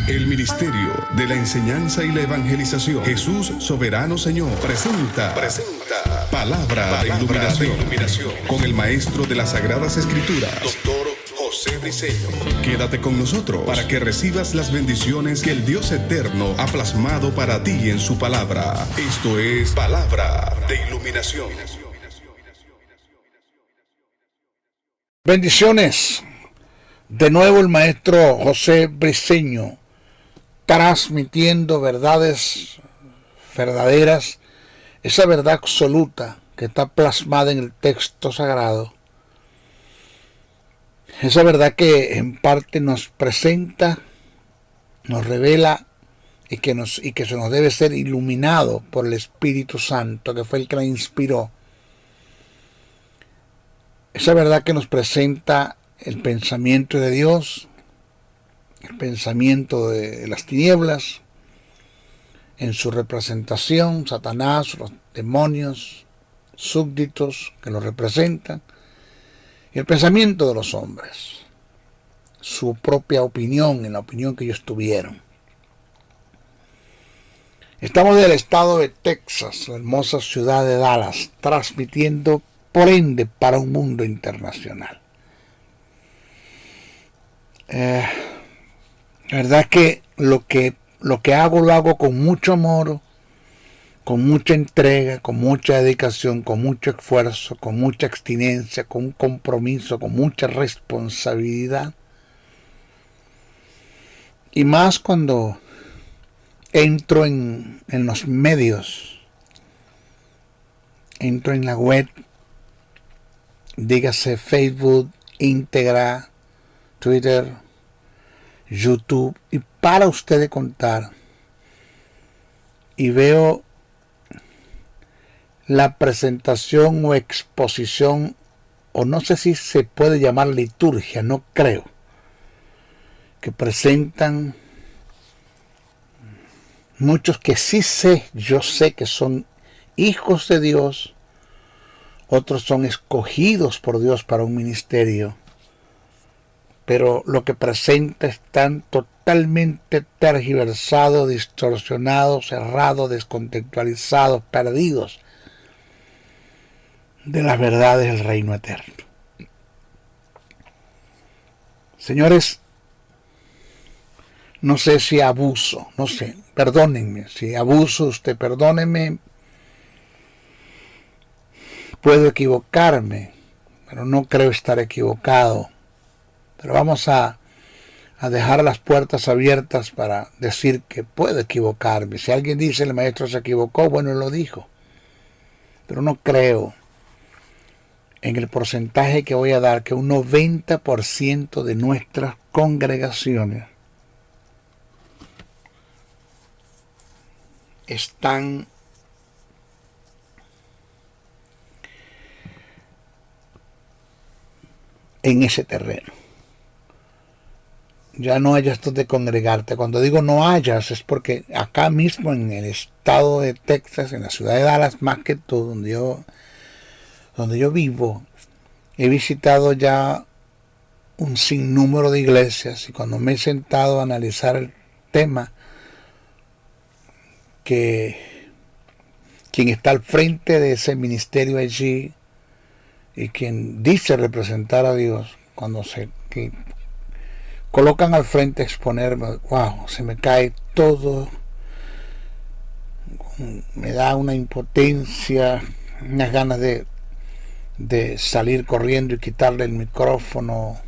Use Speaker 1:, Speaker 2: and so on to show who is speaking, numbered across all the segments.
Speaker 1: El Ministerio de la Enseñanza y la Evangelización, Jesús Soberano Señor, presenta Palabra de Iluminación con el Maestro de las Sagradas Escrituras, Dr. José Briceño. Quédate con nosotros para que recibas las bendiciones que el Dios Eterno ha plasmado para ti en su palabra. Esto es Palabra de Iluminación.
Speaker 2: Bendiciones. De nuevo el Maestro José Briceño, transmitiendo verdades verdaderas, esa verdad absoluta que está plasmada en el texto sagrado, esa verdad que en parte nos presenta, nos revela y que se nos debe ser iluminado por el Espíritu Santo, que fue el que la inspiró. Esa verdad que nos presenta el pensamiento de Dios, el pensamiento de las tinieblas, en su representación, Satanás, los demonios, súbditos que lo representan, y el pensamiento de los hombres, su propia opinión, en la opinión que ellos tuvieron. Estamos del estado de Texas, la hermosa ciudad de Dallas, transmitiendo por ende para un mundo internacional. La verdad es que lo que hago lo hago con mucho amor, con mucha entrega, con mucha dedicación, con mucho esfuerzo, con mucha abstinencia, con un compromiso, con mucha responsabilidad. Y más cuando entro en los medios, entro en la web, dígase Facebook, Íntegra, Twitter, YouTube, y para usted de contar, y veo la presentación o exposición, o no sé si se puede llamar liturgia, no creo, que presentan muchos que sí yo sé que son hijos de Dios, otros son escogidos por Dios para un ministerio, pero lo que presenta están totalmente tergiversados, distorsionados, errados, descontextualizados, perdidos de las verdades del reino eterno. Señores, no sé si abuso, no sé, perdónenme, si abuso, usted perdónenme, puedo equivocarme, pero no creo estar equivocado. Pero vamos a dejar las puertas abiertas para decir que puedo equivocarme. Si alguien dice el maestro se equivocó, bueno, él lo dijo. Pero no creo en el porcentaje que voy a dar, que un 90% de nuestras congregaciones están en ese terreno. Ya no hayas donde congregarte. Cuando digo no hayas, es porque acá mismo en el estado de Texas, en la ciudad de Dallas, más que todo, donde yo vivo, he visitado ya un sinnúmero de iglesias, y cuando me he sentado a analizar el tema, que quien está al frente de ese ministerio allí y quien dice representar a Dios, cuando se colocan al frente a exponerme, wow, se me cae todo, me da una impotencia, unas ganas de salir corriendo y quitarle el micrófono.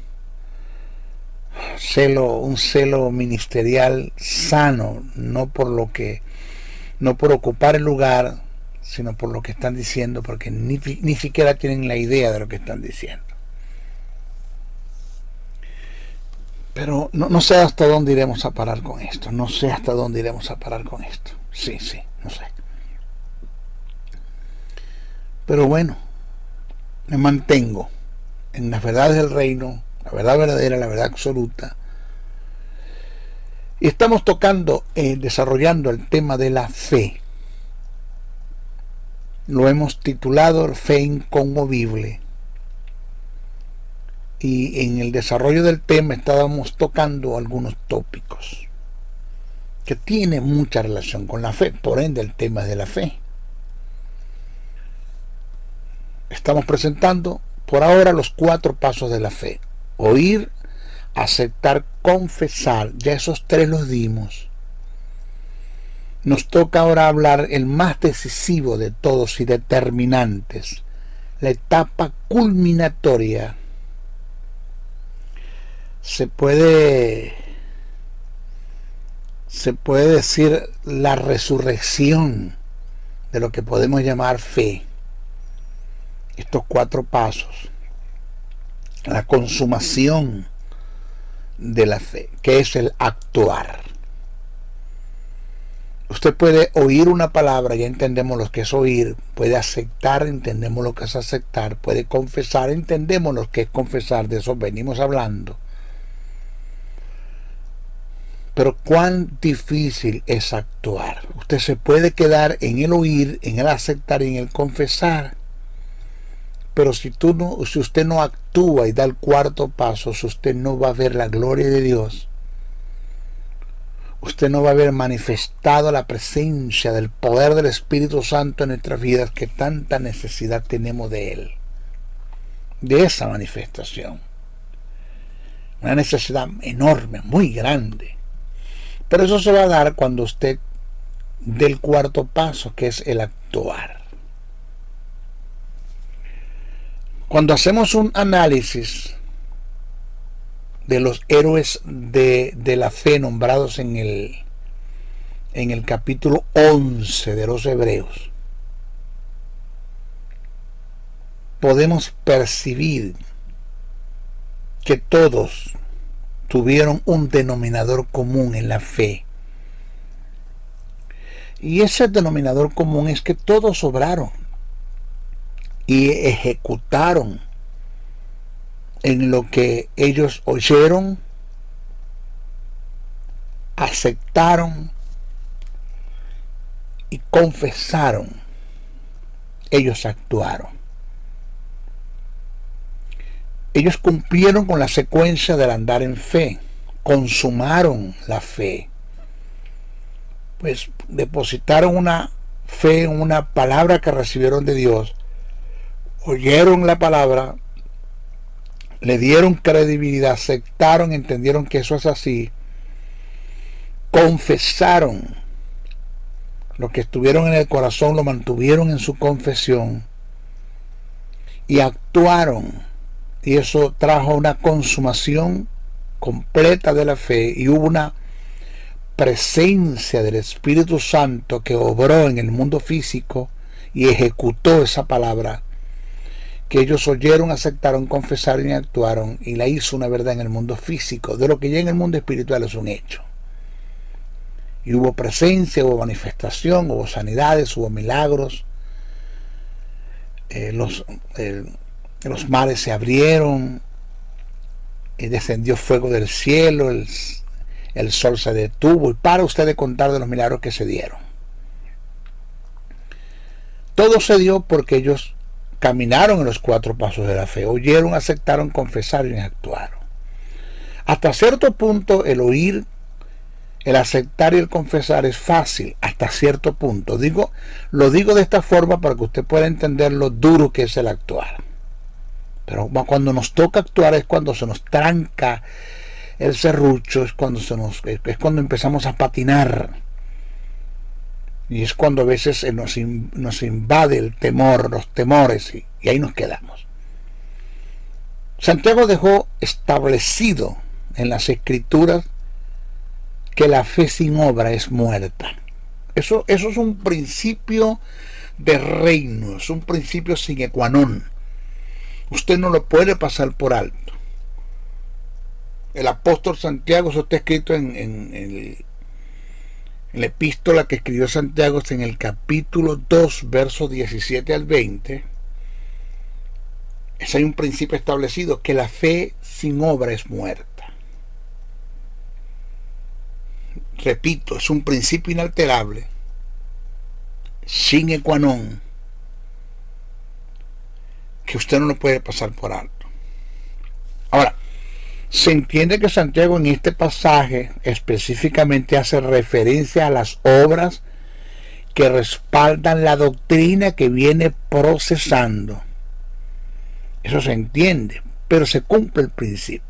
Speaker 2: Un celo ministerial sano, no por ocupar el lugar, sino por lo que están diciendo, porque ni siquiera tienen la idea de lo que están diciendo. Pero no sé hasta dónde iremos a parar con esto. No sé hasta dónde iremos a parar con esto. Sí, no sé. Pero bueno, me mantengo en las verdades del reino, la verdad verdadera, la verdad absoluta. Y estamos desarrollando el tema de la fe. Lo hemos titulado Fe Inconmovible. Y en el desarrollo del tema estábamos tocando algunos tópicos. que tiene mucha relación con la fe, por ende el tema es de la fe. Estamos presentando por ahora los 4 pasos de la fe: oír, aceptar, confesar. Ya esos 3 los dimos. Nos toca ahora hablar el más decisivo de todos y determinantes, la etapa culminatoria. Se puede decir la resurrección de lo que podemos llamar fe. Estos 4 pasos, la consumación de la fe, que es el actuar. Usted puede oír una palabra, ya entendemos lo que es oír, puede aceptar, entendemos lo que es aceptar, puede confesar, entendemos lo que es confesar, de eso venimos hablando. Pero cuán difícil es actuar. Usted se puede quedar en el oír, en el aceptar y en el confesar. Pero si usted no actúa y da el 4 paso, si usted no va a ver la gloria de Dios, usted no va a haber manifestado la presencia del poder del Espíritu Santo en nuestras vidas, que tanta necesidad tenemos de Él, de esa manifestación. Una necesidad enorme, muy grande. Pero eso se va a dar cuando usted dé el 4 paso, que es el actuar. Cuando hacemos un análisis de los héroes de la fe nombrados en el capítulo 11 de los Hebreos, podemos percibir que todos tuvieron un denominador común en la fe. Y ese denominador común es que todos obraron y ejecutaron en lo que ellos oyeron, aceptaron y confesaron. Ellos actuaron. Ellos cumplieron con la secuencia del andar en fe, consumaron la fe, pues depositaron una fe en una palabra que recibieron de Dios, oyeron la palabra, le dieron credibilidad, aceptaron, entendieron que eso es así, confesaron lo que estuvieron en el corazón, lo mantuvieron en su confesión y actuaron. Y eso trajo una consumación completa de la fe y hubo una presencia del Espíritu Santo que obró en el mundo físico y ejecutó esa palabra que ellos oyeron, aceptaron, confesaron y actuaron, y la hizo una verdad en el mundo físico, de lo que ya en el mundo espiritual es un hecho. Y hubo presencia, hubo manifestación, hubo sanidades, hubo milagros, los mares se abrieron, descendió fuego del cielo, el sol se detuvo, y para ustedes contar de los milagros que se dieron. Todo se dio porque ellos caminaron en los 4 pasos de la fe, oyeron, aceptaron, confesaron y actuaron. Hasta cierto punto el oír, el aceptar y el confesar es fácil, hasta cierto punto. Lo digo de esta forma para que usted pueda entender lo duro que es el actuar. Pero cuando nos toca actuar es cuando se nos tranca el serrucho, es cuando empezamos a patinar. Y es cuando a veces nos invade el temor, los temores, y ahí nos quedamos. Santiago dejó establecido en las Escrituras que la fe sin obra es muerta. Eso es un principio de reino, es un principio sine qua non. Usted no lo puede pasar por alto. El apóstol Santiago, eso está escrito en la epístola que escribió Santiago, en el capítulo 2, versos 17 al 20. Hay un principio establecido, que la fe sin obra es muerta. Repito, es un principio inalterable, sine qua non, que usted no lo puede pasar por alto. Ahora, Se entiende que Santiago en este pasaje específicamente hace referencia a las obras que respaldan la doctrina que viene procesando. Eso se entiende, pero se cumple el principio.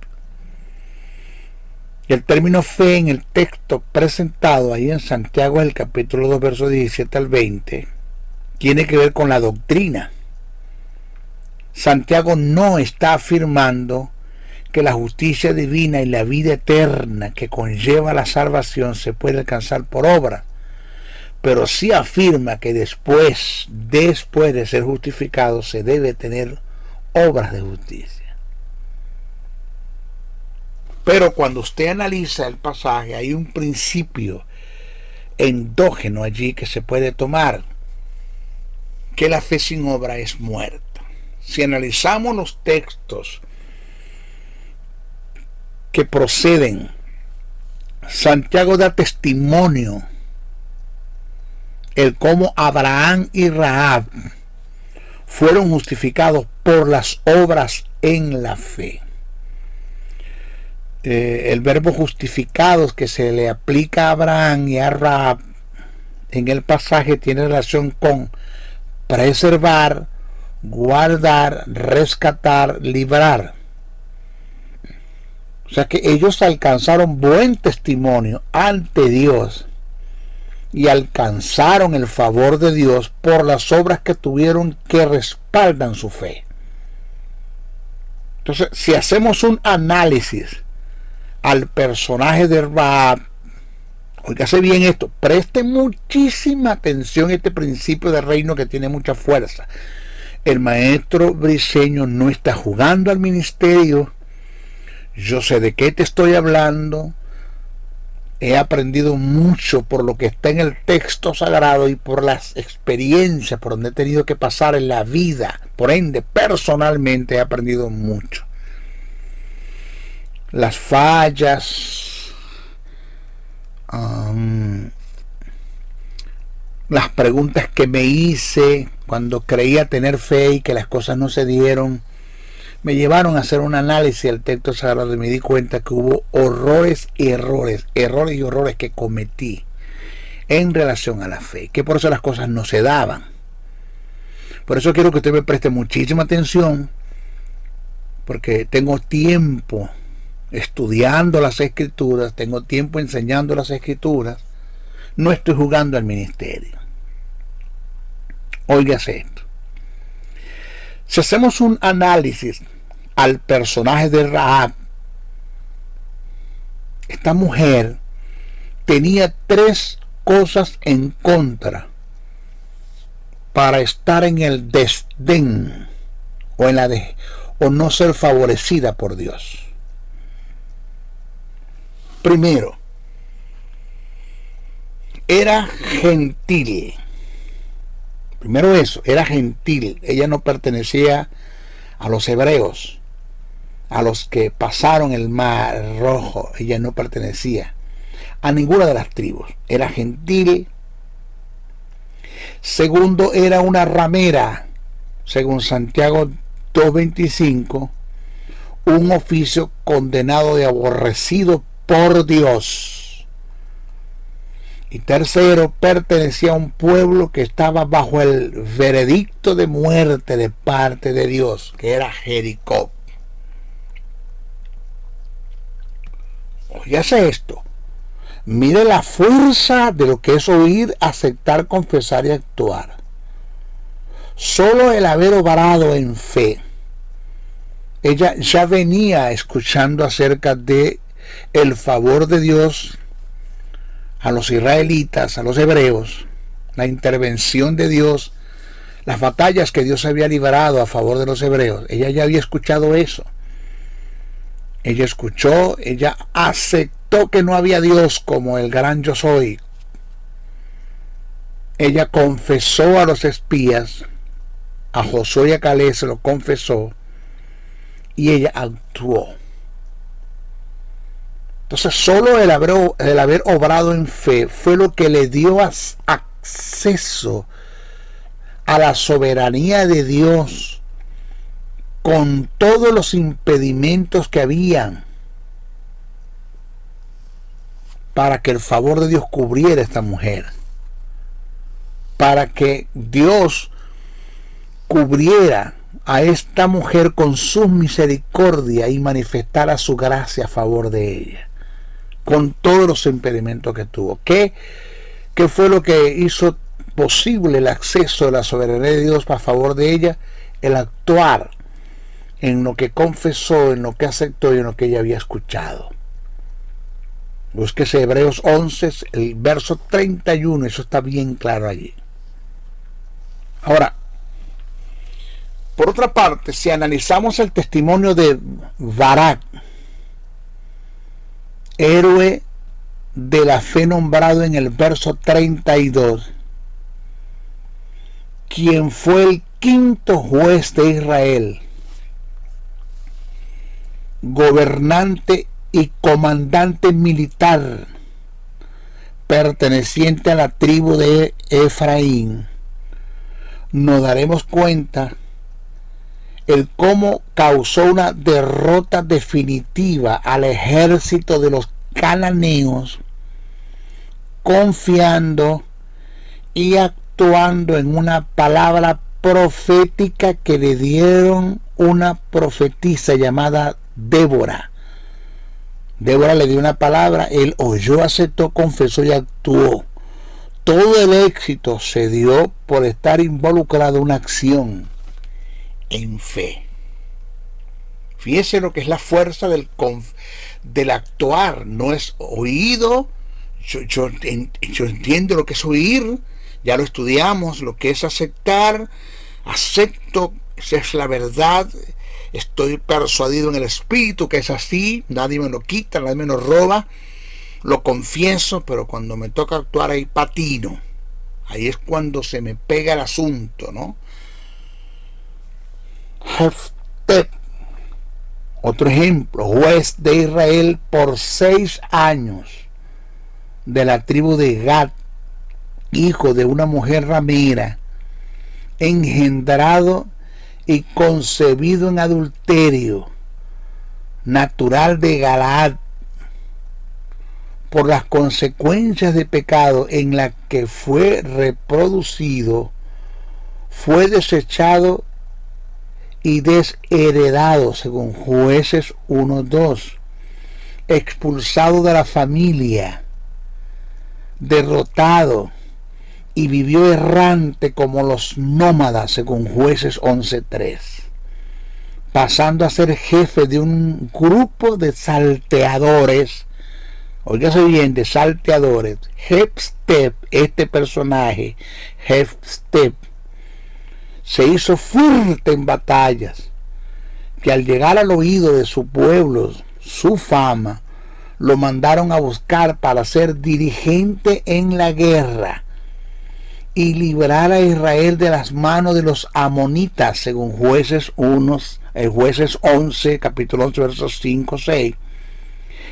Speaker 2: Y el término fe en el texto presentado ahí en Santiago, el capítulo 2, versos 17 al 20, tiene que ver con la doctrina. Santiago no está afirmando que la justicia divina y la vida eterna que conlleva la salvación se puede alcanzar por obra, pero sí afirma que después de ser justificado se debe tener obras de justicia. Pero cuando usted analiza el pasaje, hay un principio endógeno allí que se puede tomar, que la fe sin obra es muerta. Si analizamos los textos que proceden, Santiago da testimonio el cómo Abraham y Rahab fueron justificados por las obras en la fe. El verbo justificados que se le aplica a Abraham y a Rahab en el pasaje tiene relación con preservar, guardar, rescatar, librar. O sea que ellos alcanzaron buen testimonio ante Dios y alcanzaron el favor de Dios por las obras que tuvieron que respaldan su fe. Entonces, si hacemos un análisis al personaje de Rahab, óigase bien esto, preste muchísima atención a este principio de reino que tiene mucha fuerza. El maestro Briceño no está jugando al ministerio. Yo sé de qué te estoy hablando. He aprendido mucho por lo que está en el texto sagrado y por las experiencias por donde he tenido que pasar en la vida. Por ende, personalmente he aprendido mucho. Las fallas, las preguntas que me hice cuando creía tener fe y que las cosas no se dieron, me llevaron a hacer un análisis del texto sagrado y me di cuenta que hubo errores y horrores que cometí en relación a la fe, que por eso las cosas no se daban. Por eso quiero que usted me preste muchísima atención, porque tengo tiempo estudiando las escrituras, tengo tiempo enseñando las escrituras, no estoy jugando al ministerio. Óigase esto. Si hacemos un análisis al personaje de Rahab, esta mujer tenía 3 cosas en contra para estar en el desdén o no ser favorecida por Dios. Primero, era gentil. Primero eso, era gentil. Ella no pertenecía a los hebreos, a los que pasaron el mar rojo. Ella no pertenecía a ninguna de las tribus. Era gentil. Segundo, era una ramera, según Santiago 2:25, un oficio condenado y aborrecido por Dios. Y tercero, pertenecía a un pueblo que estaba bajo el veredicto de muerte de parte de Dios, que era Jericó. Óyase esto. Mire la fuerza de lo que es oír, aceptar, confesar y actuar. Solo el haber obrado en fe. Ella ya venía escuchando acerca de el favor de Dios a los israelitas, a los hebreos, la intervención de Dios, las batallas que Dios había librado a favor de los hebreos. Ella ya había escuchado eso. Ella escuchó, ella aceptó que no había Dios como el gran yo soy. Ella confesó a los espías, a Josué y a Caleb se lo confesó, y ella actuó. Entonces solo el haber obrado en fe fue lo que le dio acceso a la soberanía de Dios con todos los impedimentos que habían para que el favor de Dios cubriera a esta mujer, para que Dios cubriera a esta mujer con su misericordia y manifestara su gracia a favor de ella, con todos los impedimentos que tuvo. ¿Qué fue lo que hizo posible el acceso de la soberanía de Dios a favor de ella? El actuar en lo que confesó, en lo que aceptó y en lo que ella había escuchado. Búsquese Hebreos 11, el verso 31, eso está bien claro allí. Ahora, por otra parte, si analizamos el testimonio de Barak, héroe de la fe nombrado en el verso 32, quien fue el quinto juez de Israel, gobernante y comandante militar perteneciente a la tribu de Efraín, nos daremos cuenta el cómo causó una derrota definitiva al ejército de los cananeos, confiando y actuando en una palabra profética que le dieron una profetisa llamada Débora. Débora le dio una palabra, él oyó, aceptó, confesó y actuó. Todo el éxito se dio por estar involucrado en una acción en fe. Fíjese lo que es la fuerza del actuar. No es oído. Yo entiendo lo que es oír, ya lo estudiamos. Lo que es aceptar, acepto, esa es la verdad. Estoy persuadido en el Espíritu que es así, nadie me lo quita, nadie me lo roba, lo confieso, pero cuando me toca actuar ahí patino. Ahí es cuando se me pega el asunto, ¿no? Jefté, otro ejemplo, juez de Israel por 6 años, de la tribu de Gad, hijo de una mujer ramera, engendrado y concebido en adulterio, natural de Galaad, por las consecuencias de pecado en la que fue reproducido, fue desechado y desheredado, según Jueces 1:2, expulsado de la familia, derrotado, y vivió errante como los nómadas, según Jueces 11:3, pasando a ser jefe de un grupo de salteadores. Óigase bien, de salteadores. Jefté, este personaje, Jefté, se hizo fuerte en batallas, que al llegar al oído de su pueblo, su fama, lo mandaron a buscar para ser dirigente en la guerra y librar a Israel de las manos de los amonitas, según Jueces 11, capítulo 11, versos 5-6.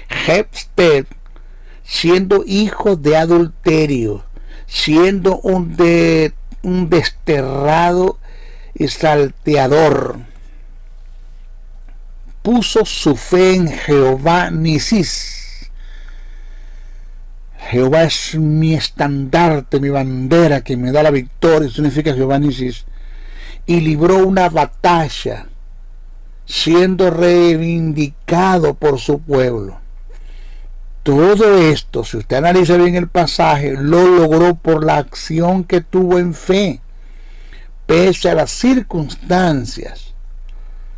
Speaker 2: Jefté, siendo hijo de adulterio, siendo un desterrado y salteador, puso su fe en Jehová Nisis. Jehová es mi estandarte, mi bandera, que me da la victoria, significa Jehová Nisis, y libró una batalla, siendo reivindicado por su pueblo. Todo esto, si usted analiza bien el pasaje, lo logró por la acción que tuvo en fe, pese a las circunstancias.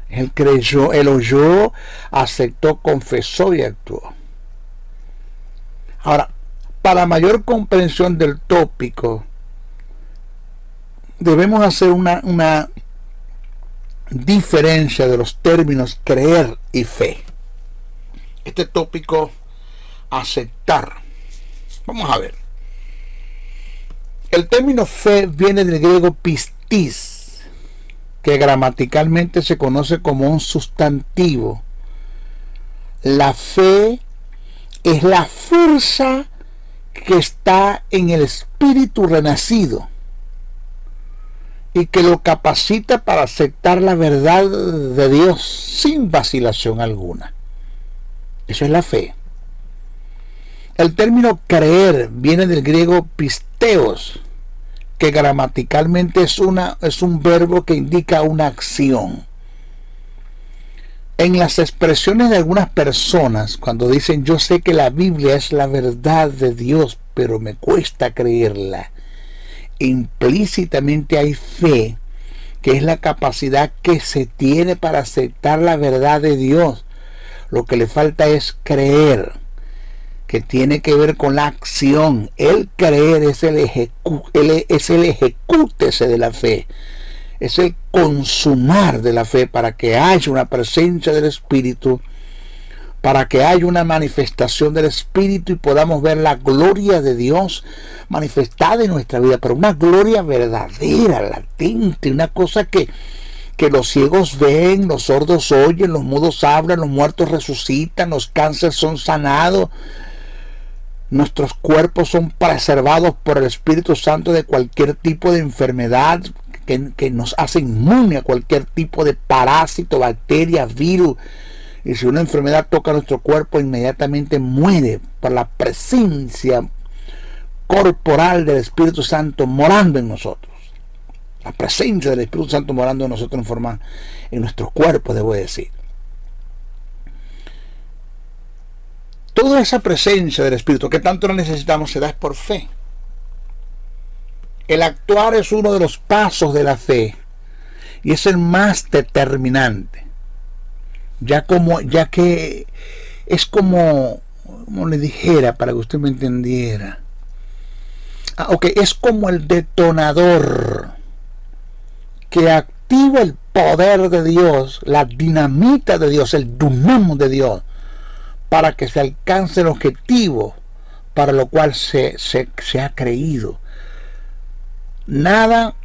Speaker 2: Él creyó, él oyó, aceptó, confesó y actuó. Ahora, para mayor comprensión del tópico, debemos hacer una diferencia de los términos creer y fe. Este tópico, aceptar. Vamos a ver. El término fe viene del griego pistis, que gramaticalmente se conoce como un sustantivo. La fe es la fuerza que está en el espíritu renacido y que lo capacita para aceptar la verdad de Dios sin vacilación alguna. Eso es la fe. El término creer viene del griego pisteos, que gramaticalmente es un verbo que indica una acción. En las expresiones de algunas personas, cuando dicen yo sé que la Biblia es la verdad de Dios, pero me cuesta creerla, implícitamente hay fe, que es la capacidad que se tiene para aceptar la verdad de Dios. Lo que le falta es creer, que tiene que ver con la acción. El creer es el ejecútese de la fe, es el consumar de la fe, para que haya una presencia del Espíritu, para que haya una manifestación del Espíritu y podamos ver la gloria de Dios manifestada en nuestra vida, pero una gloria verdadera, latente, una cosa que los ciegos ven, los sordos oyen, los mudos hablan, los muertos resucitan, los cánceres son sanados, nuestros cuerpos son preservados por el Espíritu Santo de cualquier tipo de enfermedad que nos hace inmune a cualquier tipo de parásito, bacteria, virus. Y si una enfermedad toca nuestro cuerpo, inmediatamente muere por la presencia corporal del Espíritu Santo morando en nosotros. La presencia del Espíritu Santo morando en nosotros en nuestros cuerpos, debo decir. Toda esa presencia del Espíritu que tanto la necesitamos se da por fe. El actuar es uno de los pasos de la fe y es el más determinante. Ya que es como le dijera para que usted me entendiera. Es como el detonador que activa el poder de Dios, la dinamita de Dios, el dunamo de Dios, para que se alcance el objetivo para lo cual se ha creído. Nada,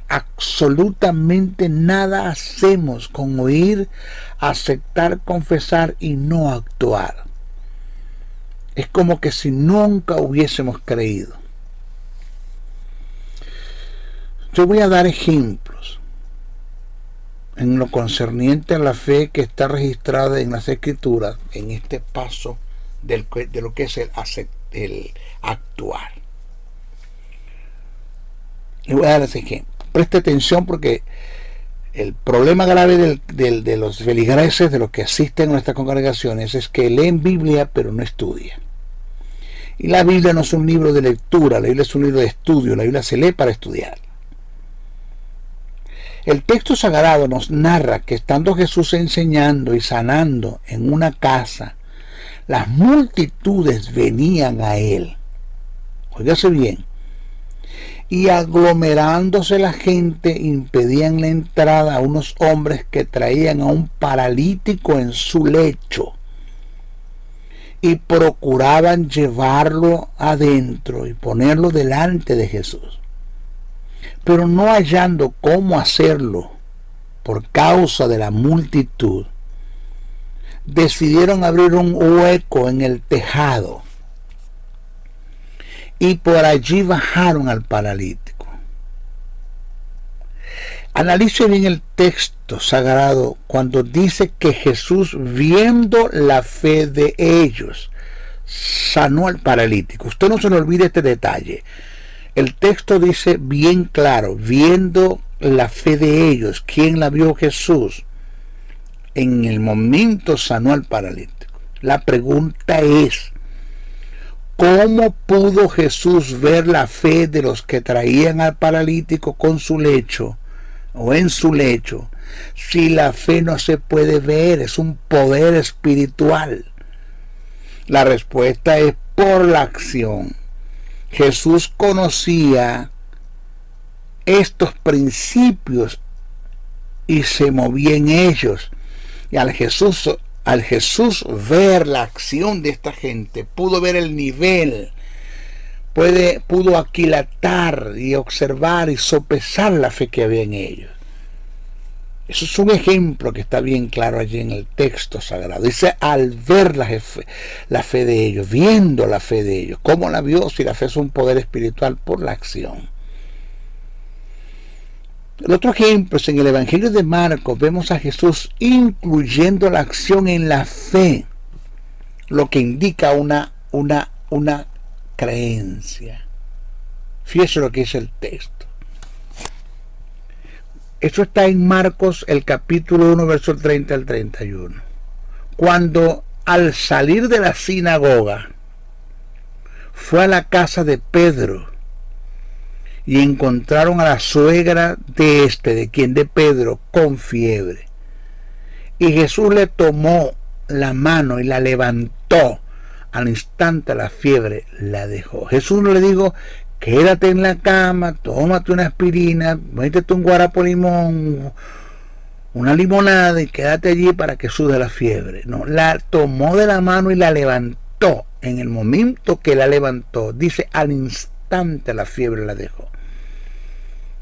Speaker 2: absolutamente nada hacemos con oír, aceptar, confesar y no actuar. Es como que si nunca hubiésemos creído. Yo voy a dar ejemplos en lo concerniente a la fe que está registrada en las Escrituras, en este paso de lo que es el actuar. Le voy a dar ese ejemplo. Preste atención, porque el problema grave de los feligreses, de los que asisten a nuestras congregaciones, es que leen Biblia pero no estudian. Y la Biblia no es un libro de lectura, la Biblia es un libro de estudio, la Biblia se lee para estudiar. El texto sagrado nos narra que estando Jesús enseñando y sanando en una casa, las multitudes venían a él. Óigase bien. Y aglomerándose la gente, impedían la entrada a unos hombres que traían a un paralítico en su lecho y procuraban llevarlo adentro y ponerlo delante de Jesús. Pero no hallando cómo hacerlo por causa de la multitud, decidieron abrir un hueco en el tejado y por allí bajaron al paralítico. Analice bien el texto sagrado cuando dice que Jesús, viendo la fe de ellos, sanó al paralítico. Usted no se le olvide este detalle. El texto dice bien claro, viendo la fe de ellos. ¿Quién la vio? Jesús. En el momento sanó al paralítico. La pregunta es, ¿cómo pudo Jesús ver la fe de los que traían al paralítico con su lecho o en su lecho, si la fe no se puede ver? Es un poder espiritual. La respuesta es por la acción. Jesús conocía estos principios y se movía en ellos. Y al Jesús ver la acción de esta gente, pudo ver el nivel, pudo aquilatar y observar y sopesar la fe que había en ellos. Eso es un ejemplo que está bien claro allí en el texto sagrado. Dice, al ver la fe de ellos, viendo la fe de ellos. ¿Cómo la vio? Si la fe es un poder espiritual, por la acción. El otro ejemplo es en el Evangelio de Marcos. Vemos a Jesús incluyendo la acción en la fe, lo que indica una una creencia. Fíjese lo que dice el texto. Eso está en Marcos, el capítulo 1, verso 30 al 31. Cuando al salir de la sinagoga fue a la casa de Pedro y encontraron a la suegra de Pedro, con fiebre. Y Jesús le tomó la mano y la levantó. Al instante la fiebre la dejó. Jesús no le dijo: quédate en la cama, tómate una aspirina, métete un guarapo limón, una limonada y quédate allí para que sude la fiebre. No, la tomó de la mano y la levantó. En el momento que la levantó, dice, al instante la fiebre la dejó.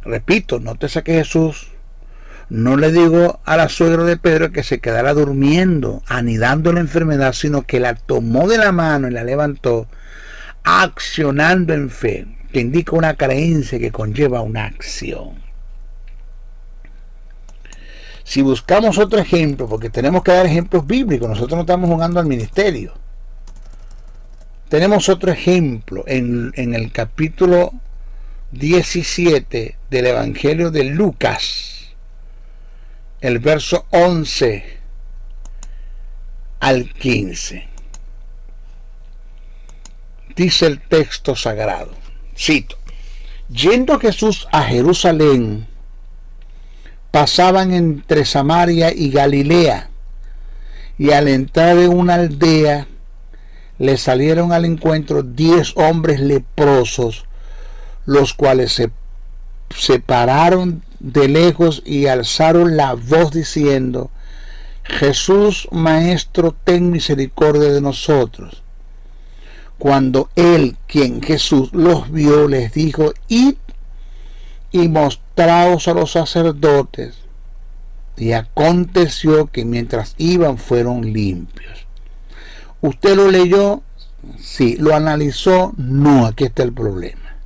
Speaker 2: Repito, nótese que Jesús no le dijo a la suegra de Pedro que se quedara durmiendo, anidando la enfermedad, sino que la tomó de la mano y la levantó, accionando en fe, que indica una creencia que conlleva una acción. Si buscamos otro ejemplo, porque tenemos que dar ejemplos bíblicos, nosotros no estamos jugando al ministerio. Tenemos otro ejemplo en el capítulo 17 del Evangelio de Lucas, el verso 11 al 15. Dice el texto sagrado, cito: yendo Jesús a Jerusalén, pasaban entre Samaria y Galilea, y al entrar en una aldea le salieron al encuentro 10 hombres leprosos, los cuales se pararon de lejos y alzaron la voz diciendo: Jesús, Maestro, ten misericordia de nosotros. Cuando él, quien Jesús, los vio, les dijo: id y mostraos a los sacerdotes. Y aconteció que mientras iban fueron limpios. ¿Usted lo leyó? Sí. ¿Lo analizó? No. Aquí está el problema.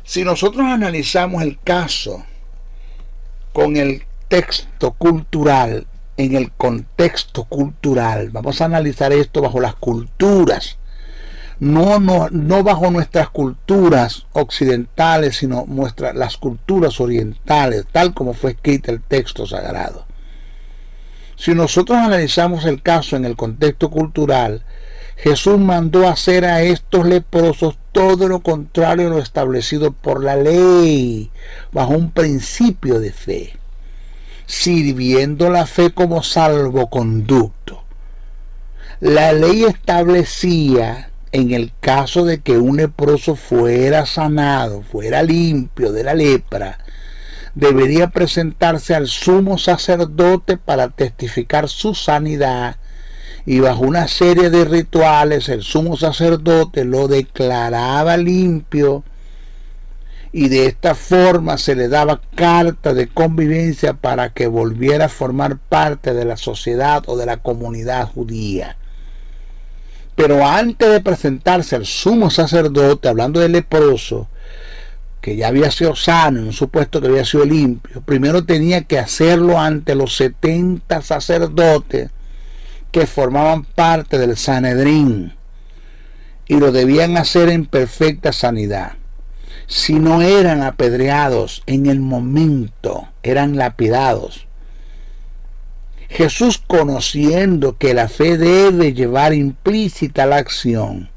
Speaker 2: Si nosotros analizamos el caso con el texto cultural, en el contexto cultural, vamos a analizar esto bajo las culturas, no bajo nuestras culturas occidentales, sino las culturas orientales, tal como fue escrito el texto sagrado. Si nosotros analizamos el caso en el contexto cultural, Jesús mandó hacer a estos leprosos todo lo contrario a lo establecido por la ley, bajo un principio de fe, sirviendo la fe como salvoconducto. La ley establecía, en el caso de que un leproso fuera sanado, fuera limpio de la lepra, debería presentarse al sumo sacerdote para testificar su sanidad, y bajo una serie de rituales el sumo sacerdote lo declaraba limpio, y de esta forma se le daba carta de convivencia para que volviera a formar parte de la sociedad o de la comunidad judía. Pero antes de presentarse al sumo sacerdote, hablando del leproso, que ya había sido sano, en un supuesto que había sido limpio, primero tenía que hacerlo ante los 70 sacerdotes que formaban parte del Sanedrín, y lo debían hacer en perfecta sanidad. Si no eran apedreados en el momento, eran lapidados. Jesús, conociendo que la fe debe llevar implícita la acción,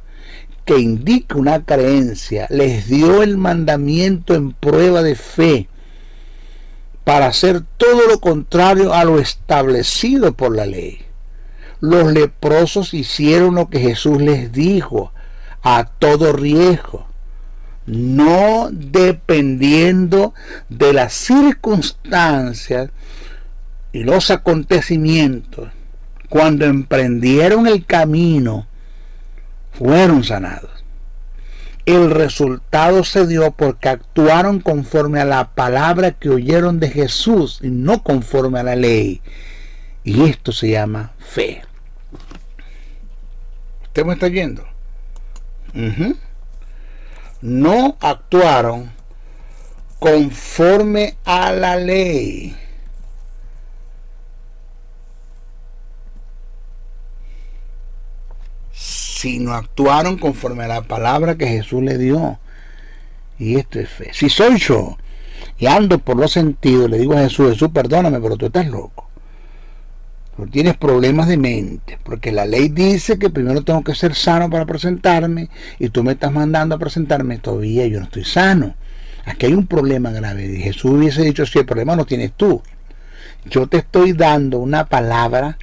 Speaker 2: que indica una creencia, les dio el mandamiento en prueba de fe para hacer todo lo contrario a lo establecido por la ley. Los leprosos hicieron lo que Jesús les dijo, a todo riesgo, no dependiendo de las circunstancias y los acontecimientos. Cuando emprendieron el camino, fueron sanados. El resultado se dio porque actuaron conforme a la palabra que oyeron de Jesús y no conforme a la ley. Y esto se llama fe. ¿Usted me está yendo? No actuaron conforme a la ley. sino actuaron conforme a la palabra que Jesús le dio. Y esto es fe. Si soy yo y ando por los sentidos, le digo a Jesús, Jesús, perdóname, pero tú estás loco. Tú tienes problemas de mente, porque la ley dice que primero tengo que ser sano para presentarme, y tú me estás mandando a presentarme, todavía yo no estoy sano. Aquí hay un problema grave. Y Jesús hubiese dicho, sí, el problema lo tienes tú. Yo te estoy dando una palabra,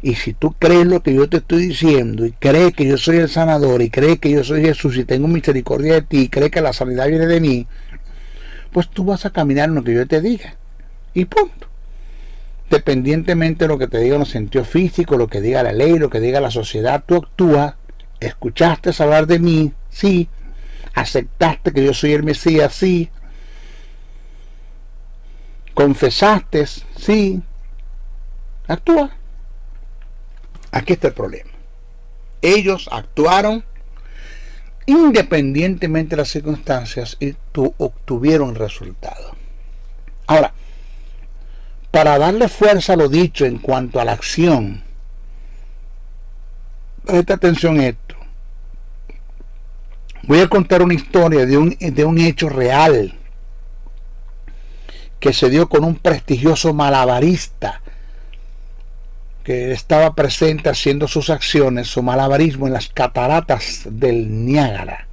Speaker 2: y si tú crees lo que yo te estoy diciendo, y crees que yo soy el sanador, y crees que yo soy Jesús, y tengo misericordia de ti, y crees que la sanidad viene de mí, pues tú vas a caminar en lo que yo te diga. Y punto. Dependientemente de lo que te digan los sentidos físicos, lo que diga la ley, lo que diga la sociedad, tú actúas. Escuchaste hablar de mí, sí. Aceptaste que yo soy el Mesías, sí. Confesaste, sí. Actúa. Aquí está el problema. Ellos actuaron independientemente de las circunstancias y obtuvieron resultado. Ahora, para darle fuerza a lo dicho en cuanto a la acción, presta atención a esto. Voy a contar una historia de un hecho real que se dio con un prestigioso malabarista que estaba presente haciendo sus acciones, su malabarismo en las cataratas del Niágara.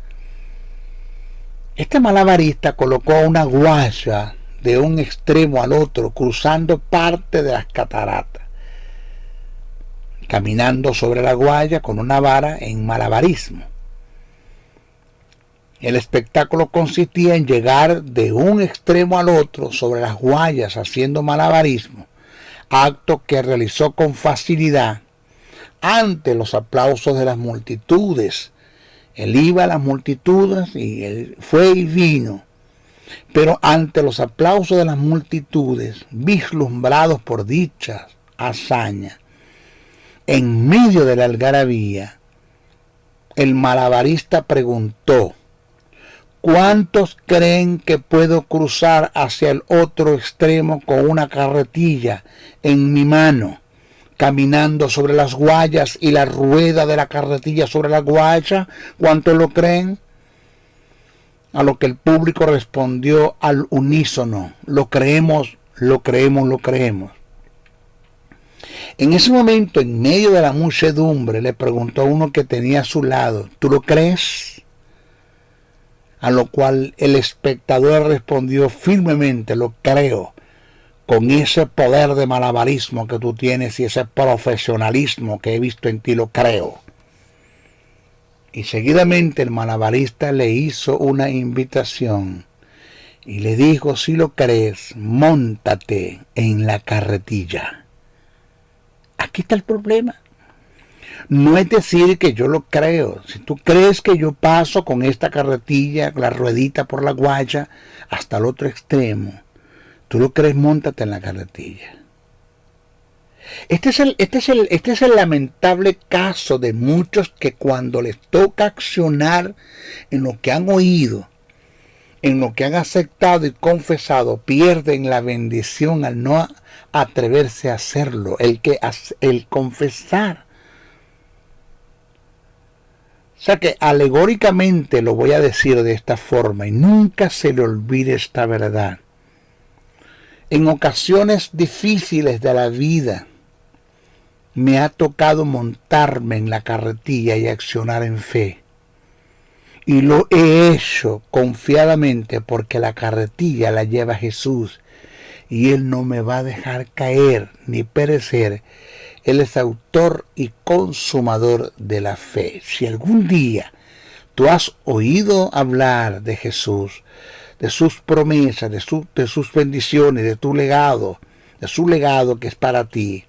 Speaker 2: Este malabarista colocó una guaya de un extremo al otro, cruzando parte de las cataratas, caminando sobre la guaya con una vara en malabarismo. El espectáculo consistía en llegar de un extremo al otro sobre las guayas haciendo malabarismo, acto que realizó con facilidad ante los aplausos de las multitudes. Él iba a las multitudes y él fue y vino, pero ante los aplausos de las multitudes, vislumbrados por dichas hazañas, en medio de la algarabía, el malabarista preguntó: ¿cuántos creen que puedo cruzar hacia el otro extremo con una carretilla en mi mano, caminando sobre las guayas y la rueda de la carretilla sobre la guaya? ¿Cuántos lo creen? A lo que el público respondió al unísono: lo creemos, lo creemos, lo creemos. En ese momento, en medio de la muchedumbre, le preguntó a uno que tenía a su lado: ¿tú lo crees? A lo cual el espectador respondió firmemente: lo creo. Con ese poder de malabarismo que tú tienes y ese profesionalismo que he visto en ti, lo creo. Y seguidamente el malabarista le hizo una invitación y le dijo: si lo crees, móntate en la carretilla. Aquí está el problema. No es decir que yo lo creo. Si tú crees que yo paso con esta carretilla, la ruedita por la guaya, hasta el otro extremo, tú lo crees, móntate en la carretilla. Este es el lamentable caso de muchos que cuando les toca accionar en lo que han oído, en lo que han aceptado y confesado, pierden la bendición al no atreverse a hacerlo, el confesar. O sea que alegóricamente lo voy a decir de esta forma, y nunca se le olvide esta verdad. En ocasiones difíciles de la vida, me ha tocado montarme en la carretilla y accionar en fe. Y lo he hecho confiadamente porque la carretilla la lleva Jesús y Él no me va a dejar caer ni perecer. Él es autor y consumador de la fe. Si algún día tú has oído hablar de Jesús, de sus promesas, de sus bendiciones, de tu legado, de su legado que es para ti,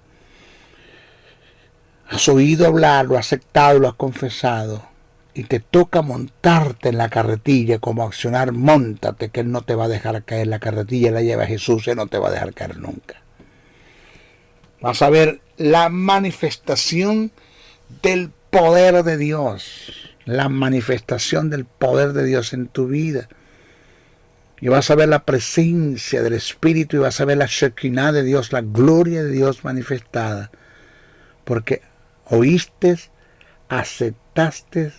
Speaker 2: has oído hablar, lo has aceptado, lo has confesado, y te toca montarte en la carretilla como accionar, móntate, que Él no te va a dejar caer. La carretilla la lleva Jesús, Él no te va a dejar caer nunca. Vas a ver la manifestación del poder de Dios, la manifestación del poder de Dios en tu vida. Y vas a ver la presencia del Espíritu y vas a ver la Shekinah de Dios, la gloria de Dios manifestada. Porque oíste, aceptaste,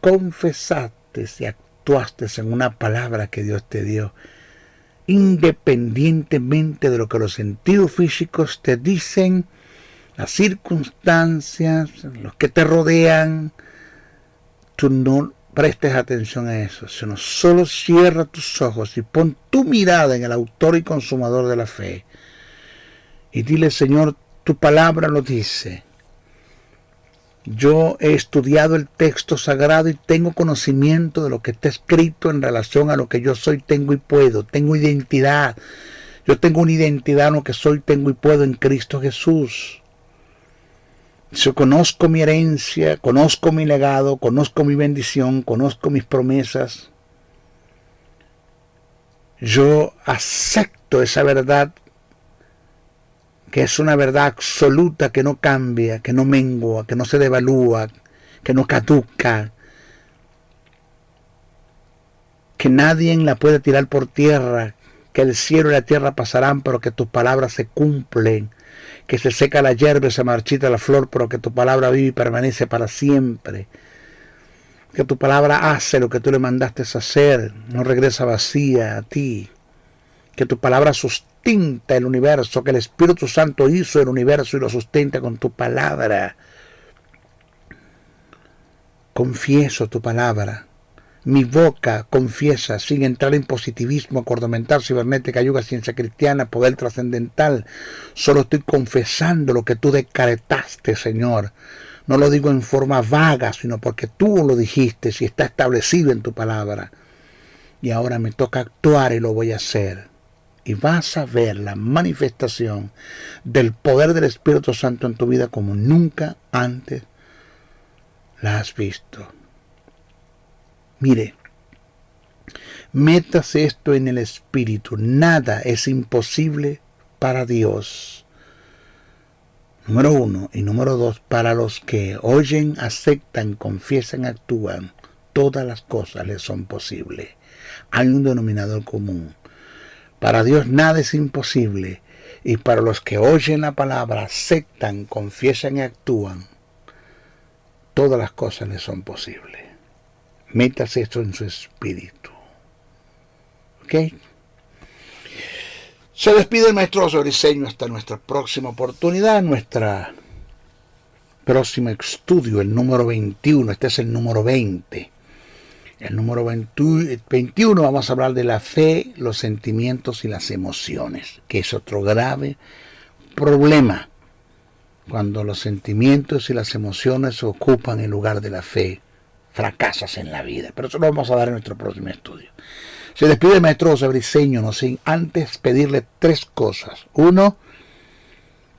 Speaker 2: confesaste y actuaste en una palabra que Dios te dio, independientemente de lo que los sentidos físicos te dicen, las circunstancias, los que te rodean, tú no prestes atención a eso, sino solo cierra tus ojos y pon tu mirada en el autor y consumador de la fe. Y dile, Señor, tu palabra lo dice. Yo he estudiado el texto sagrado y tengo conocimiento de lo que está escrito en relación a lo que yo soy, tengo y puedo. Tengo identidad. Yo tengo una identidad en lo que soy, tengo y puedo en Cristo Jesús. Yo conozco mi herencia, conozco mi legado, conozco mi bendición, conozco mis promesas. Yo acepto esa verdad, que es una verdad absoluta, que no cambia, que no mengua, que no se devalúa, que no caduca, que nadie la puede tirar por tierra, que el cielo y la tierra pasarán, pero que tus palabras se cumplen, que se seca la hierba y se marchita la flor, pero que tu palabra vive y permanece para siempre, que tu palabra hace lo que tú le mandaste hacer, no regresa vacía a ti, que tu palabra sustenta el universo, que el Espíritu Santo hizo el universo y lo sustenta con tu palabra. Confieso tu palabra. Mi boca confiesa, sin entrar en positivismo, acuerdo mental, cibernética, yoga, ciencia cristiana, poder trascendental. Solo estoy confesando lo que tú decretaste, Señor. No lo digo en forma vaga, sino porque tú lo dijiste, si está establecido en tu palabra. Y ahora me toca actuar y lo voy a hacer. Y vas a ver la manifestación del poder del Espíritu Santo en tu vida como nunca antes la has visto. Mire, métase esto en el espíritu. Nada es imposible para Dios. Número 1. Y número 2, para los que oyen, aceptan, confiesan, actúan, todas las cosas les son posibles. Hay un denominador común. Para Dios nada es imposible. Y para los que oyen la palabra, aceptan, confiesan y actúan, todas las cosas les son posibles. Métase esto en su espíritu. ¿Ok? Se despide el maestro José Briceño hasta nuestra próxima oportunidad, nuestra próximo estudio, el número 21. Este es el número 20. El número 21 vamos a hablar de la fe, los sentimientos y las emociones, que es otro grave problema. Cuando los sentimientos y las emociones ocupan el lugar de la fe, fracasas en la vida. Pero eso lo vamos a dar en nuestro próximo estudio. Se despide el maestro José Briceño, no sin antes pedirle 3 cosas. 1,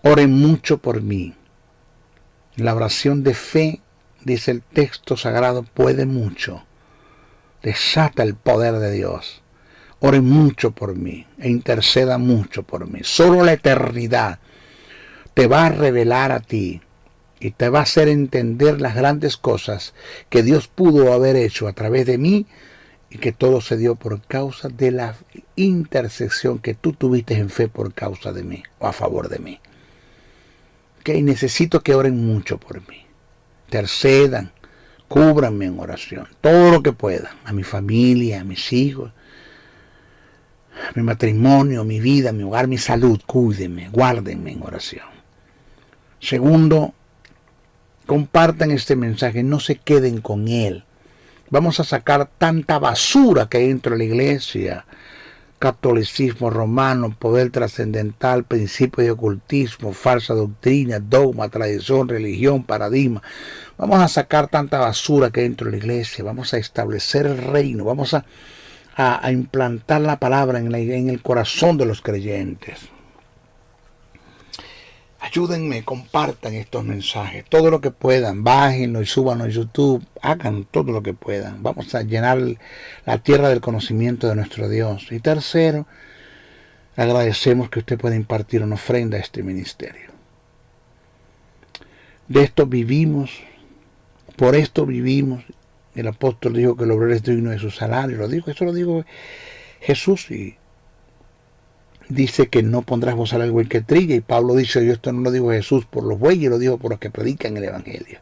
Speaker 2: oren mucho por mí. La oración de fe, dice el texto sagrado, puede mucho. Desata el poder de Dios. Oren mucho por mí e interceda mucho por mí. Solo la eternidad te va a revelar a ti y te va a hacer entender las grandes cosas que Dios pudo haber hecho a través de mí, y que todo se dio por causa de la intercesión que tú tuviste en fe por causa de mí o a favor de mí. Okay, necesito que oren mucho por mí. Intercedan, cúbranme en oración, todo lo que puedan, a mi familia, a mis hijos, a mi matrimonio, mi vida, mi hogar, mi salud. Cuídenme, guárdenme en oración. Segundo, compartan este mensaje, no se queden con él. Vamos a sacar tanta basura que hay dentro de la iglesia: catolicismo romano, poder trascendental, principio de ocultismo, falsa doctrina, dogma, tradición, religión, paradigma. Vamos a sacar tanta basura que hay dentro de la iglesia. Vamos a establecer el reino. Vamos a implantar la palabra en el corazón de los creyentes. Ayúdenme, compartan estos mensajes, todo lo que puedan, bájenlo y súbanlo a YouTube, hagan todo lo que puedan. Vamos a llenar la tierra del conocimiento de nuestro Dios. Y tercero, agradecemos que usted pueda impartir una ofrenda a este ministerio. De esto vivimos, por esto vivimos. El apóstol dijo que el obrero es digno de su salario, eso lo dijo Jesús, y dice que no pondrás bozal al buey que trilla, y Pablo dice, yo esto no lo digo Jesús por los bueyes, lo digo por los que predican el evangelio.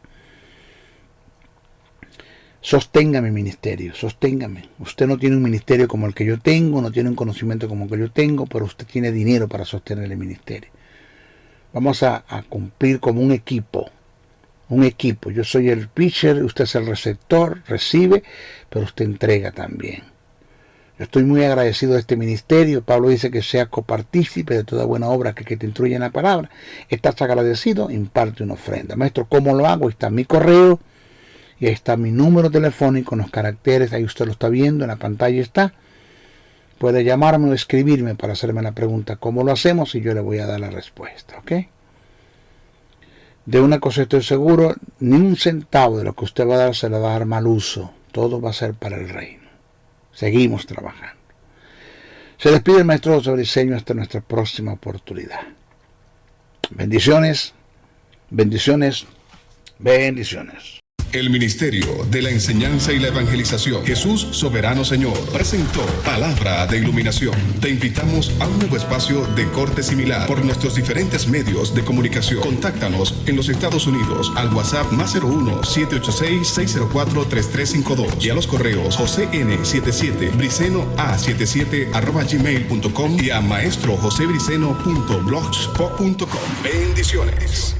Speaker 2: sostenga mi ministerio, sosténgame. Usted no tiene un ministerio como el que yo tengo, no tiene un conocimiento como el que yo tengo, pero usted tiene dinero para sostener el ministerio. Vamos a cumplir como un equipo. Un equipo. Yo soy el pitcher, usted es el receptor, recibe, pero usted entrega también. Yo estoy muy agradecido de este ministerio. Pablo dice que sea copartícipe de toda buena obra que te instruye en la palabra. Estás agradecido, imparte una ofrenda. Maestro, ¿cómo lo hago? Ahí está mi correo y ahí está mi número telefónico, los caracteres, ahí usted lo está viendo, en la pantalla está. Puede llamarme o escribirme para hacerme la pregunta ¿cómo lo hacemos? Y yo le voy a dar la respuesta, ¿ok? De una cosa estoy seguro, ni un centavo de lo que usted va a dar se le va a dar mal uso. Todo va a ser para el reino. Seguimos trabajando. Se despide el maestro José Briceño hasta nuestra próxima oportunidad. Bendiciones, bendiciones, bendiciones.
Speaker 1: El Ministerio de la Enseñanza y la Evangelización, Jesús Soberano Señor, presentó Palabra de Iluminación. Te invitamos a un nuevo espacio de corte similar por nuestros diferentes medios de comunicación. Contáctanos en los Estados Unidos al WhatsApp +01 786 604 3352 y a los correos jocn77briceno@gmail.com y a maestrojosebriceno.blogspot.com. Bendiciones.